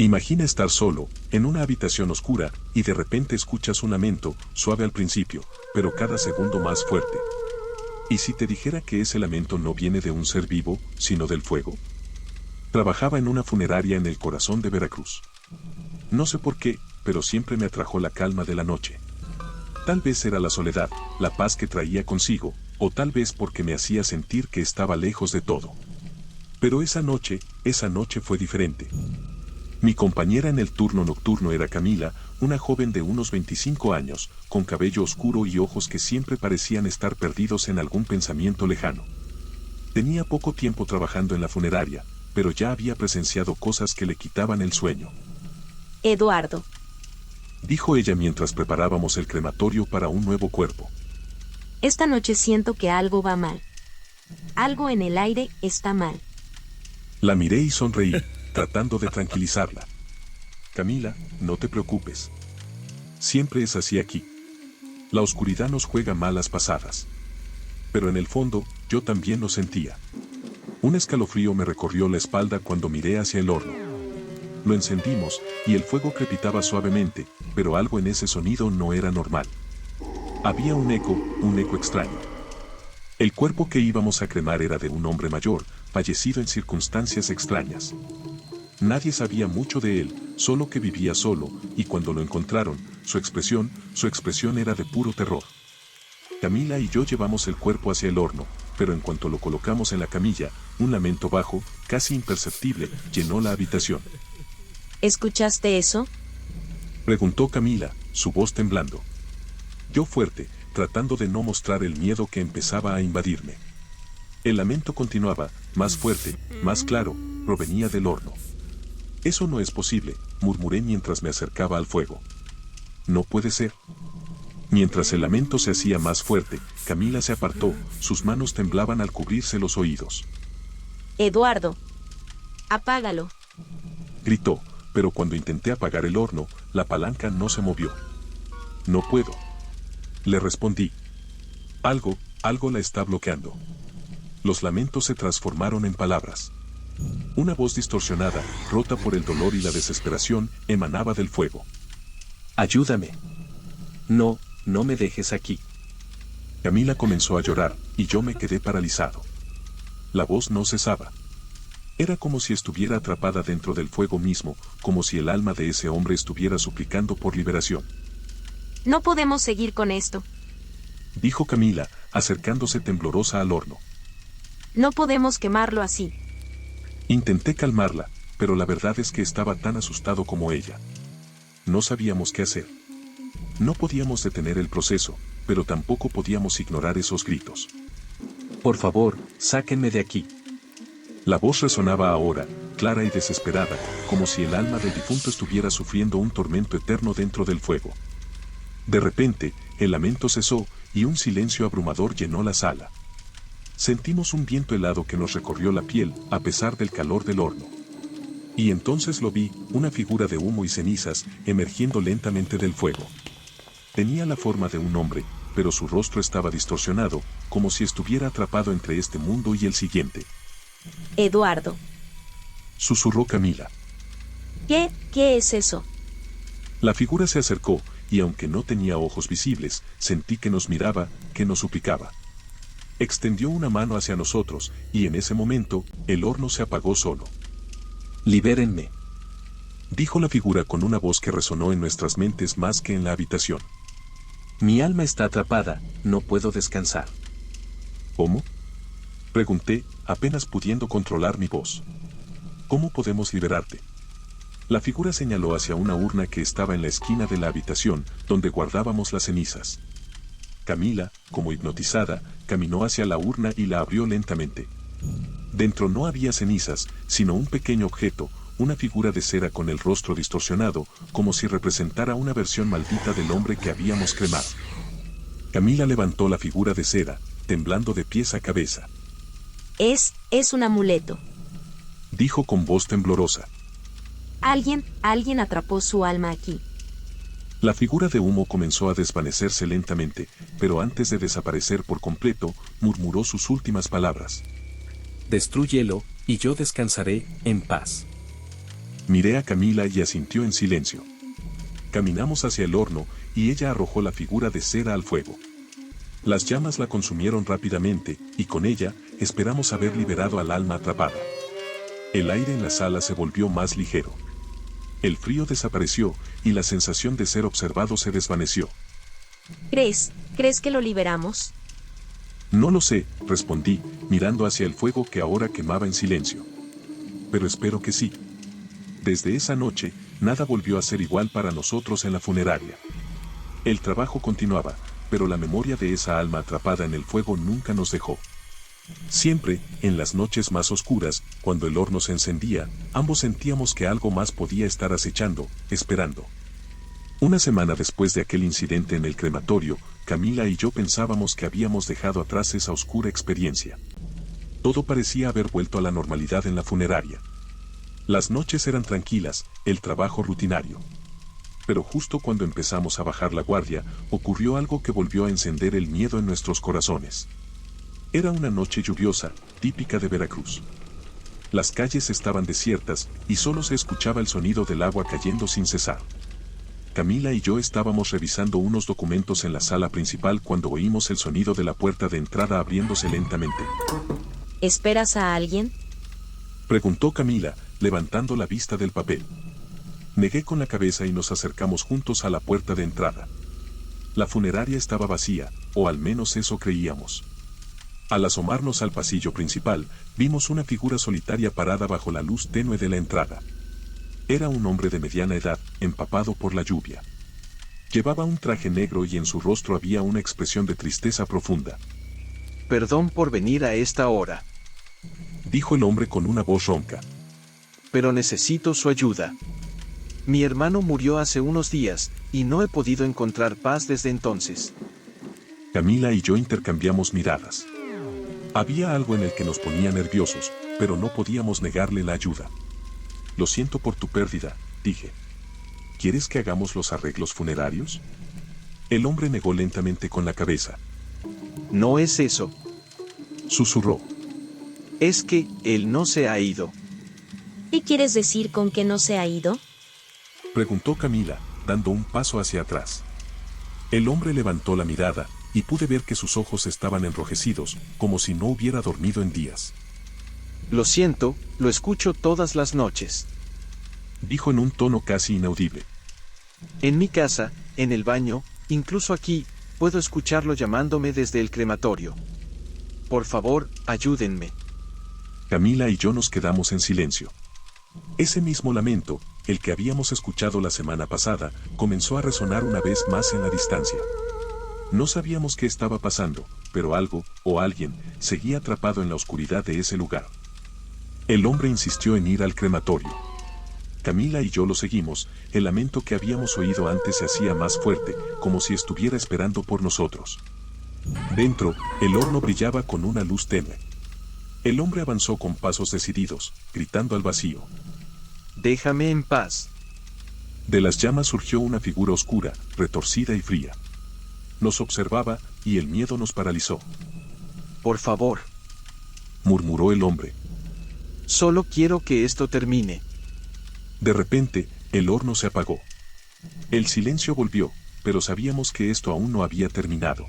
Imagina estar solo, en una habitación oscura, y de repente escuchas un lamento, suave al principio, pero cada segundo más fuerte. ¿Y si te dijera que ese lamento no viene de un ser vivo, sino del fuego? Trabajaba en una funeraria en el corazón de Veracruz. No sé por qué, pero siempre me atrajo la calma de la noche. Tal vez era la soledad, la paz que traía consigo, o tal vez porque me hacía sentir que estaba lejos de todo. Pero esa noche fue diferente. Mi compañera en el turno nocturno era Camila, una joven de unos 25 años, con cabello oscuro y ojos que siempre parecían estar perdidos en algún pensamiento lejano. Tenía poco tiempo trabajando en la funeraria, pero ya había presenciado cosas que le quitaban el sueño. Eduardo. Dijo ella mientras preparábamos el crematorio para un nuevo cuerpo. Esta noche siento que algo va mal. Algo en el aire está mal. La miré y sonreí, tratando de tranquilizarla. Camila, no te preocupes. Siempre es así aquí. La oscuridad nos juega malas pasadas. Pero en el fondo, yo también lo sentía. Un escalofrío me recorrió la espalda cuando miré hacia el horno. Lo encendimos, y el fuego crepitaba suavemente, pero algo en ese sonido no era normal. Había un eco extraño. El cuerpo que íbamos a cremar era de un hombre mayor, fallecido en circunstancias extrañas. Nadie sabía mucho de él, solo que vivía solo, y cuando lo encontraron, su expresión era de puro terror. Camila y yo llevamos el cuerpo hacia el horno, pero en cuanto lo colocamos en la camilla, un lamento bajo, casi imperceptible, llenó la habitación. ¿Escuchaste eso? Preguntó Camila, su voz temblando. Yo fuerte, tratando de no mostrar el miedo que empezaba a invadirme. El lamento continuaba, más fuerte, más claro, provenía del horno. Eso no es posible, murmuré mientras me acercaba al fuego. No puede ser. Mientras el lamento se hacía más fuerte, Camila se apartó, sus manos temblaban al cubrirse los oídos. Eduardo. Apágalo. Gritó, pero cuando intenté apagar el horno, la palanca no se movió. No puedo. Le respondí. Algo la está bloqueando. Los lamentos se transformaron en palabras. Una voz distorsionada, rota por el dolor y la desesperación, emanaba del fuego. Ayúdame. No me dejes aquí. Camila comenzó a llorar, y yo me quedé paralizado. La voz no cesaba. Era como si estuviera atrapada dentro del fuego mismo, como si el alma de ese hombre estuviera suplicando por liberación. No podemos seguir con esto. Dijo Camila, acercándose temblorosa al horno. No podemos quemarlo así. Intenté calmarla, pero la verdad es que estaba tan asustado como ella. No sabíamos qué hacer. No podíamos detener el proceso, pero tampoco podíamos ignorar esos gritos. Por favor, sáquenme de aquí. La voz resonaba ahora, clara y desesperada, como si el alma del difunto estuviera sufriendo un tormento eterno dentro del fuego. De repente, el lamento cesó, y un silencio abrumador llenó la sala. Sentimos un viento helado que nos recorrió la piel, a pesar del calor del horno. Y entonces lo vi, una figura de humo y cenizas, emergiendo lentamente del fuego. Tenía la forma de un hombre, pero su rostro estaba distorsionado, como si estuviera atrapado entre este mundo y el siguiente. Eduardo. Susurró Camila. ¿Qué es eso? La figura se acercó, y aunque no tenía ojos visibles, sentí que nos miraba, que nos suplicaba. Extendió una mano hacia nosotros, y en ese momento, el horno se apagó solo. Libérenme. Dijo la figura con una voz que resonó en nuestras mentes más que en la habitación. Mi alma está atrapada, no puedo descansar. ¿Cómo? Pregunté, apenas pudiendo controlar mi voz. ¿Cómo podemos liberarte? La figura señaló hacia una urna que estaba en la esquina de la habitación, donde guardábamos las cenizas. Camila, como hipnotizada, caminó hacia la urna y la abrió lentamente. Dentro no había cenizas, sino un pequeño objeto, una figura de cera con el rostro distorsionado, como si representara una versión maldita del hombre que habíamos cremado. Camila levantó la figura de cera, temblando de pies a cabeza. Es un amuleto. Dijo con voz temblorosa. Alguien atrapó su alma aquí. La figura de humo comenzó a desvanecerse lentamente, pero antes de desaparecer por completo, murmuró sus últimas palabras. Destrúyelo, y yo descansaré, en paz. Miré a Camila y asintió en silencio. Caminamos hacia el horno y ella arrojó la figura de cera al fuego. Las llamas la consumieron rápidamente y con ella esperamos haber liberado al alma atrapada. El aire en la sala se volvió más ligero. El frío desapareció y la sensación de ser observado se desvaneció. ¿Crees que lo liberamos? No lo sé, respondí, mirando hacia el fuego que ahora quemaba en silencio. Pero espero que sí. Desde esa noche, nada volvió a ser igual para nosotros en la funeraria. El trabajo continuaba, pero la memoria de esa alma atrapada en el fuego nunca nos dejó. Siempre, en las noches más oscuras, cuando el horno se encendía, ambos sentíamos que algo más podía estar acechando, esperando. Una semana después de aquel incidente en el crematorio, Camila y yo pensábamos que habíamos dejado atrás esa oscura experiencia. Todo parecía haber vuelto a la normalidad en la funeraria. Las noches eran tranquilas, el trabajo rutinario. Pero justo cuando empezamos a bajar la guardia, ocurrió algo que volvió a encender el miedo en nuestros corazones. Era una noche lluviosa, típica de Veracruz. Las calles estaban desiertas y solo se escuchaba el sonido del agua cayendo sin cesar. Camila y yo estábamos revisando unos documentos en la sala principal cuando oímos el sonido de la puerta de entrada abriéndose lentamente. ¿Esperas a alguien? Preguntó Camila, levantando la vista del papel. Negué con la cabeza y nos acercamos juntos a la puerta de entrada. La funeraria estaba vacía, o al menos eso creíamos. Al asomarnos al pasillo principal, vimos una figura solitaria parada bajo la luz tenue de la entrada. Era un hombre de mediana edad, empapado por la lluvia. Llevaba un traje negro y en su rostro había una expresión de tristeza profunda. Perdón por venir a esta hora, Dijo el hombre con una voz ronca. pero necesito su ayuda. Mi hermano murió hace unos días, y no he podido encontrar paz desde entonces. Camila y yo intercambiamos miradas. Había algo en el que nos ponía nerviosos, pero no podíamos negarle la ayuda. Lo siento por tu pérdida, dije. ¿Quieres que hagamos los arreglos funerarios? El hombre negó lentamente con la cabeza. No es eso, Susurró. es que él no se ha ido. ¿Qué quieres decir con que no se ha ido? Preguntó Camila, dando un paso hacia atrás. El hombre levantó la mirada, y pude ver que sus ojos estaban enrojecidos, como si no hubiera dormido en días. Lo siento, lo escucho todas las noches. Dijo en un tono casi inaudible. En mi casa, en el baño, incluso aquí, puedo escucharlo llamándome desde el crematorio. Por favor, ayúdenme. Camila y yo nos quedamos en silencio. Ese mismo lamento, el que habíamos escuchado la semana pasada, comenzó a resonar una vez más en la distancia. No sabíamos qué estaba pasando, pero algo, o alguien, seguía atrapado en la oscuridad de ese lugar. El hombre insistió en ir al crematorio. Camila y yo lo seguimos, el lamento que habíamos oído antes se hacía más fuerte, como si estuviera esperando por nosotros. Dentro, el horno brillaba con una luz tenue. El hombre avanzó con pasos decididos, gritando al vacío. Déjame en paz. De las llamas surgió una figura oscura, retorcida y fría. Nos observaba, y el miedo nos paralizó. Por favor, Murmuró el hombre. solo quiero que esto termine. De repente, el horno se apagó. El silencio volvió, pero sabíamos que esto aún no había terminado.